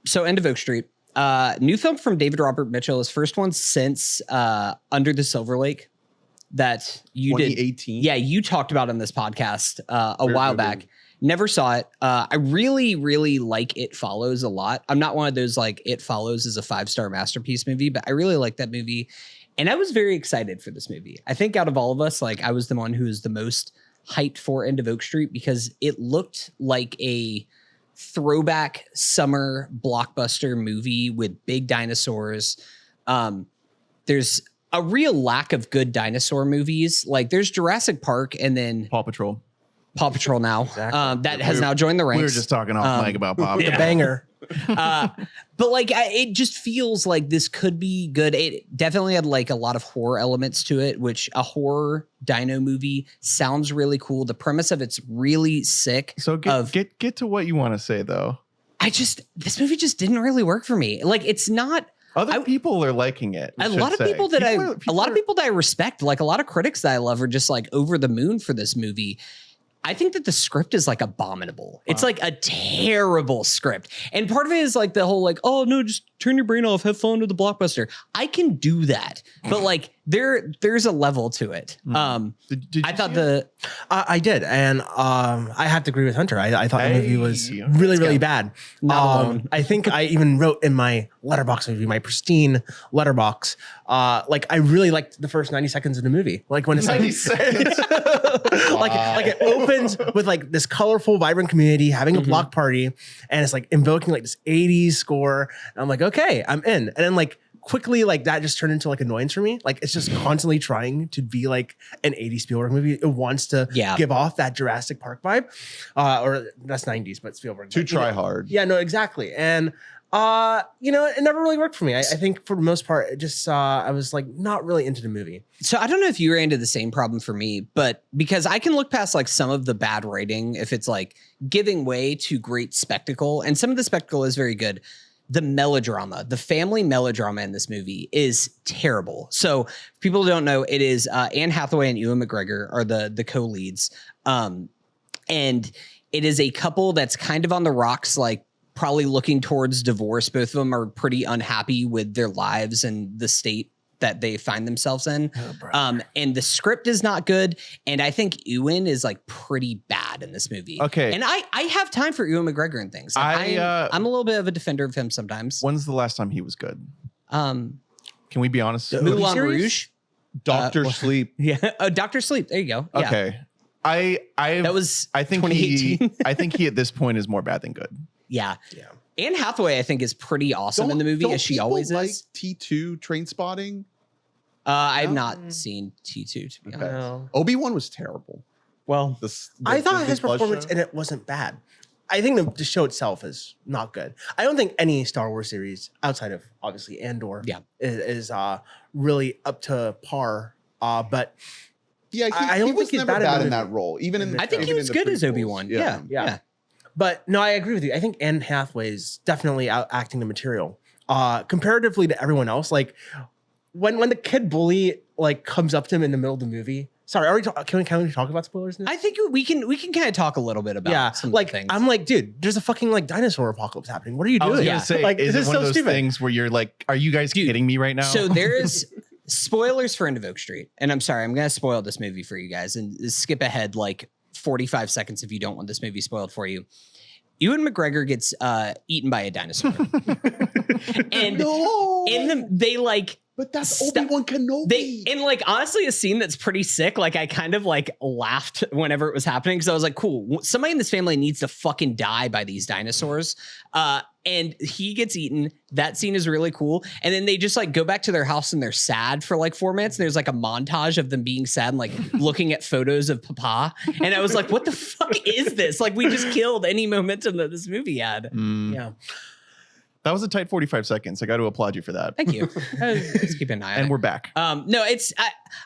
So End of Oak Street, new film from David Robert Mitchell, his first one since Under the Silver Lake that you did. 2018. Yeah, you talked about on this podcast a while very back. good. Never saw it. I really, really like It Follows a lot. I'm not one of those like It Follows is a 5-star masterpiece movie, but I really like that movie. And I was very excited for this movie. I think out of all of us, like I was the one who was the most hyped for End of Oak Street because it looked like a throwback summer blockbuster movie with big dinosaurs. There's a real lack of good dinosaur movies. Like there's Jurassic Park and then Paw Patrol. Paw Patrol now. Exactly. That has now joined the ranks. We were just talking off mic about Paw The Patrol. banger. But like, it just feels like this could be good. It definitely had like a lot of horror elements to it, which a horror dino movie sounds really cool. The premise of it's really sick. So get to what you want to say though. This movie just didn't really work for me. Like it's not. Other people are liking it. A lot of people that I respect, like a lot of critics that I love are just like over the moon for this movie. I think that the script is like abominable. It's like a terrible script. And part of it is like the whole like, oh no, just turn your brain off, have fun with the blockbuster. I can do that. But like there's a level to it. Did I thought I did. And I have to agree with Hunter. I thought the movie was really, really bad. Not alone. I think I even wrote in my letterbox review, my pristine letterbox, like I really liked the first 90 seconds of the movie. Like when it's like, like it opens with like this colorful, vibrant community having a block party, and it's like invoking like this 80s score. And I'm like, okay, I'm in. And then like quickly, like that just turned into like annoyance for me. Like it's just constantly trying to be like an 80s Spielberg movie. It wants to give off that Jurassic Park vibe, or that's 90s, but Spielberg. To try hard. Yeah, no, exactly. And it never really worked for me. I think for the most part, it just I was like not really into the movie. So I don't know if you ran into the same problem for me, but because I can look past like some of the bad writing if it's like giving way to great spectacle, and some of the spectacle is very good. The melodrama, the family melodrama in this movie is terrible. So if people don't know, it is Anne Hathaway and Ewan McGregor are the co-leads. And it is a couple that's kind of on the rocks, like probably looking towards divorce. Both of them are pretty unhappy with their lives and the state that they find themselves in. And the script is not good. And I think Ewan is like pretty bad in this movie. Okay. And I have time for Ewan McGregor and things. Like, I'm a little bit of a defender of him sometimes. When's the last time he was good? Can we be honest? Moulin Rouge? Dr. Sleep. Yeah. Oh, Dr. Sleep. There you go. Yeah. Okay. I think 2018. I think he at this point is more bad than good. Yeah. Anne Hathaway, I think, is pretty awesome in the movie, as she always like is. T2 Train Spotting. I've not seen T2, to be honest. No. Obi-Wan was terrible. Well, I thought his performance in it wasn't bad. I think the show itself is not good. I don't think any Star Wars series outside of obviously Andor is really up to par. But yeah, I don't was think he's never bad in the that role. Even in the, I think he was good as Obi-Wan. Yeah. But no, I agree with you. I think Anne Hathaway is definitely out acting the material. Comparatively to everyone else, like when the kid bully like comes up to him in the middle of the movie. Sorry, can we talk about spoilers now? I think we can kind of talk a little bit about some like things. I'm like, dude, there's a fucking like dinosaur apocalypse happening. What are you doing? I was gonna say, like, is this it one so of those stupid. things where you're like, are you guys kidding me right now? So there is spoilers for End of Oak Street, and I'm sorry, I'm gonna spoil this movie for you guys and skip ahead like 45 seconds if you don't want this movie spoiled for you. Ewan McGregor gets eaten by a dinosaur. And they like, but that's Obi-Wan Kenobi. And like, honestly, a scene that's pretty sick. Like I kind of like laughed whenever it was happening. Cause I was like, cool, somebody in this family needs to fucking die by these dinosaurs. And he gets eaten. That scene is really cool. And then they just like go back to their house and they're sad for like 4 minutes. And there's like a montage of them being sad and like looking at photos of Papa. And I was like, what the fuck is this? Like we just killed any momentum that this movie had. Yeah. That was a tight 45 seconds. I got to applaud you for that. Thank you. Let's keep an eye on it. And we're back. No, it's,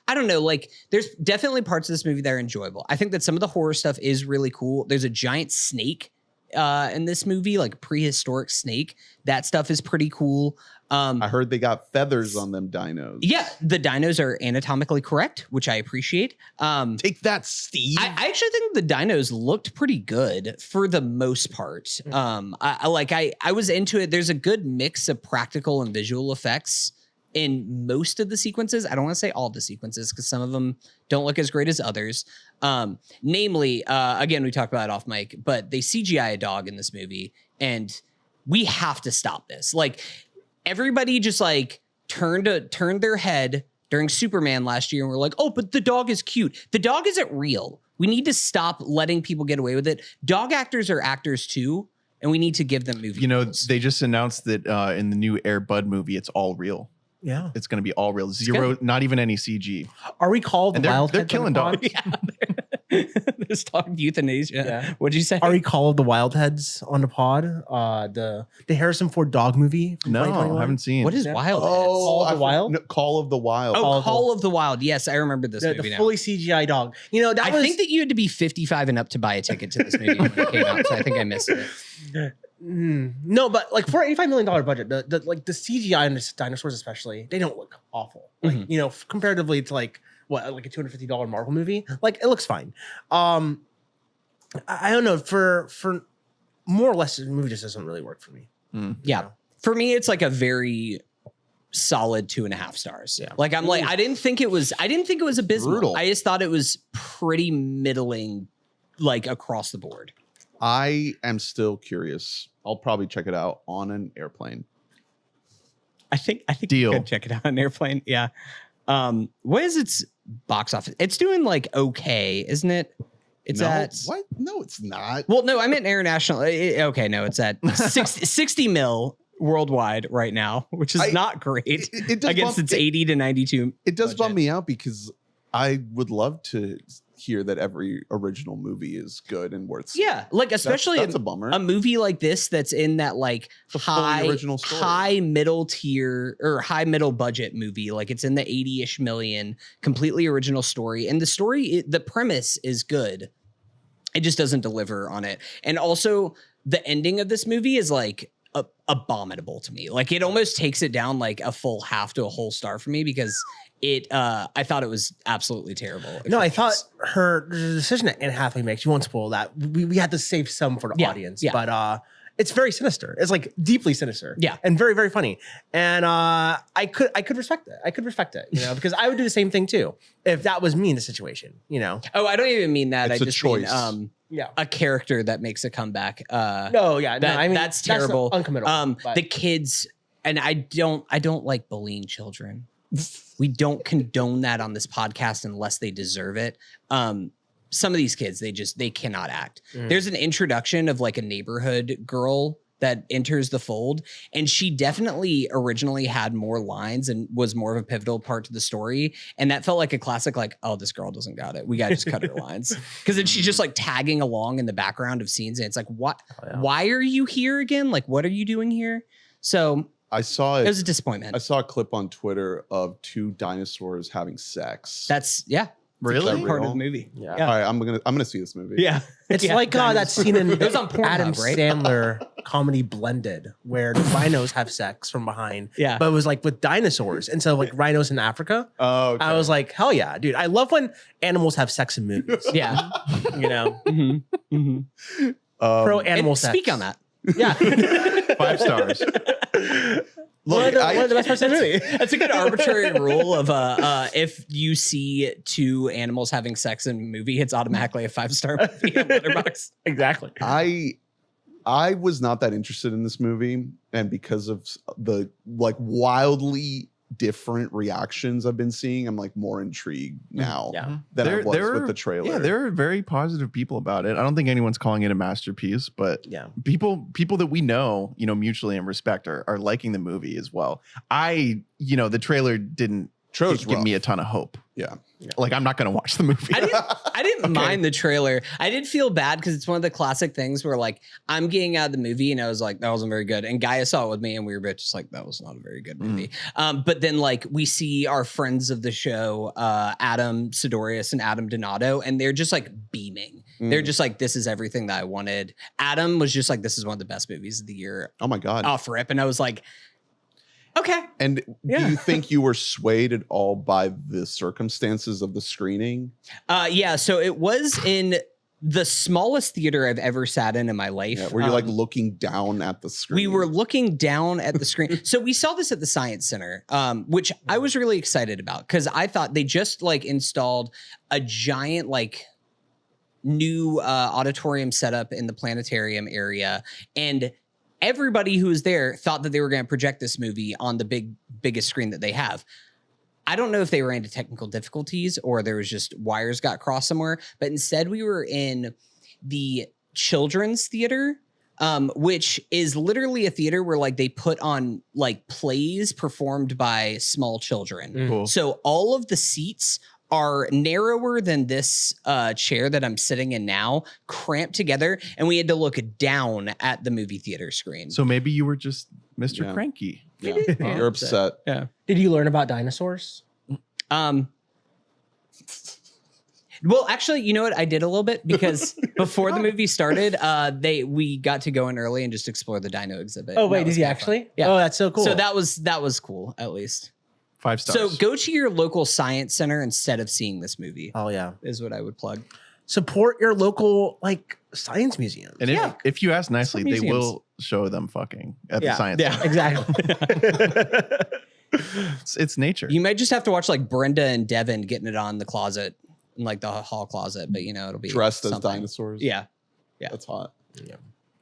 I don't know. Like there's definitely parts of this movie that are enjoyable. I think that some of the horror stuff is really cool. There's a giant snake in this movie, like prehistoric snake. That stuff is pretty cool. I heard they got feathers on them dinos. Yeah, the dinos are anatomically correct, which I appreciate. Take that, Steve. I actually think the dinos looked pretty good for the most part. I was into it. There's a good mix of practical and visual effects in most of the sequences. I don't want to say all the sequences because some of them don't look as great as others. Namely, again, we talked about it off mic, but they CGI a dog in this movie, and we have to stop this. Like, everybody just like turned their head during Superman last year and we're like, oh, but the dog is cute. The dog isn't real. We need to stop letting people get away with it. Dog actors are actors too, and we need to give them movie roles. They just announced that in the new Air Bud movie, it's all real. Yeah. It's going to be all real. Zero, not even any CG. Are we called And wild? they're killing dogs. There's dog euthanasia. Yeah. What'd you say? Are we called the wild heads on the pod? The Harrison Ford dog movie. From No, 2021? haven't seen. What is Yeah. Wild? Call of the Wild? No, Call of the Wild. Oh, Call of the Wild. Yes, I remember this movie the now. fully CGI dog. You know, I think that you had to be 55 and up to buy a ticket to this movie when it came out, so I think I missed it. No, but like for $85 million budget, the CGI on the dinosaurs especially, they don't look awful. Like, you know, comparatively to like a $250 Marvel movie, like it looks fine. I don't know, for more or less, the movie just doesn't really work for me. Yeah. For me, it's like a very solid 2.5 stars. Yeah. Like, I'm like, I didn't think it was abysmal. Brutal. I just thought it was pretty middling, like across the board. I am still curious. I'll probably check it out on an airplane. I think Deal. you could check it out on an airplane. Yeah. What is its box office? It's doing like okay, isn't it? It's at what? No, it's not. well, no, I meant international. Okay, no, it's at 60 mil worldwide right now, which is not great It does against bump- its 80 to 92. It does budget. bum me out because I would love to hear that every original movie is good and worth. Yeah, like especially that's a bummer. A movie like this that's in that like It's a fully original story. high middle tier or high middle budget movie. Like it's in the 80-ish million, completely original story. And the story, the premise is good. It just doesn't deliver on it. And also the ending of this movie is like abominable to me. Like it almost takes it down like a full half to a whole star for me because I thought it was absolutely terrible. No, I thought the decision that Anne Hathaway makes, you won't spoil that. We had to save some for the audience, but it's very sinister. It's like deeply sinister. Yeah. And very, very funny. And I could respect it. I could respect it, you know, because I would do the same thing too if that was me in the situation, you know. Oh, I don't even mean that. It's I a just choice. mean Yeah. a character that makes a comeback. I mean that's terrible. uncommittable. The kids, and I don't like bullying children. We don't condone that on this podcast unless they deserve it. Some of these kids, they cannot act. There's an introduction of like a neighborhood girl that enters the fold, and she definitely originally had more lines and was more of a pivotal part to the story. And that felt like a classic, like, oh, this girl doesn't got it. We gotta just cut her lines. Because then she's just like tagging along in the background of scenes, and it's like, what? Why are you here again? Like, what are you doing here? So I saw it it. was a disappointment. I saw a clip on Twitter of two dinosaurs having sex. That's Really? part of real? the movie. Yeah. All right, I'm gonna see this movie. Yeah. It's Yeah, like that scene in It was on Pornhub, Adam right? Sandler comedy Blended, where the rhinos have sex from behind. Yeah. But it was like with dinosaurs. And so like rhinos in Africa. Oh, okay. I was like, hell yeah, dude. I love when animals have sex in movies. Yeah. You know? And Pro animal sex. speak on that. Yeah. 5 stars. One of the best parts of the movie. That's a good arbitrary rule of if you see two animals having sex in a movie, it's automatically a 5-star movie on Letterboxd. Exactly. I was not that interested in this movie, and because of the like wildly different reactions I've been seeing, I'm like more intrigued now Yeah. than I was There with are- the trailer. Yeah, there are very positive people about it. I don't think anyone's calling it a masterpiece, but Yeah. people that we know, mutually and respect are liking the movie as well. The trailer didn't Trailer's give rough. me a ton of hope. Yeah. Like I'm not going to watch the movie. I didn't mind the trailer. I did feel bad because it's one of the classic things where like I'm getting out of the movie and I was like, that wasn't very good. And Gaia saw it with me and we were both just like, that was not a very good movie. But then like we see our friends of the show, Adam Sidorius and Adam Donato, and they're just like beaming. They're just like, this is everything that I wanted. Adam was just like, this is one of the best movies of the year Oh my God. off rip. And I was like, okay. And do Yeah. you think you were swayed at all by the circumstances of the screening? Yeah. So it was in the smallest theater I've ever sat in my life. Yeah, were you like looking down at the screen? We were looking down at the screen. So we saw this at the Science Center, which I was really excited about because I thought they just like installed a giant like new auditorium setup in the planetarium area, and everybody who was there thought that they were going to project this movie on the biggest screen that they have. I don't know if they ran into technical difficulties or there was just wires got crossed somewhere, but instead we were in the children's theater, which is literally a theater where like they put on like plays performed by small children. Cool. So all of the seats are narrower than this chair that I'm sitting in now, cramped together, and we had to look down at the movie theater screen. So maybe you were just Mr. Yeah. Cranky. Yeah. You're upset. Yeah. Did you learn about dinosaurs? Well, actually, you know what? I did a little bit because before the movie started, we got to go in early and just explore the dino exhibit. Oh and wait, that did was he kinda actually? fun. Yeah. Oh, that's so cool. So that was cool, at least. 5 stars. So go to your local science center instead of seeing this movie. Oh yeah. Is what I would plug. Support your local like science museum. and if you ask nicely, they museums. will show them fucking at the science Yeah, center. exactly. It's nature. You might just have to watch like Brenda and Devin getting it on the closet, in like the hall closet, but you know it'll be Dressed as something. dinosaurs. Yeah. That's hot. Yeah.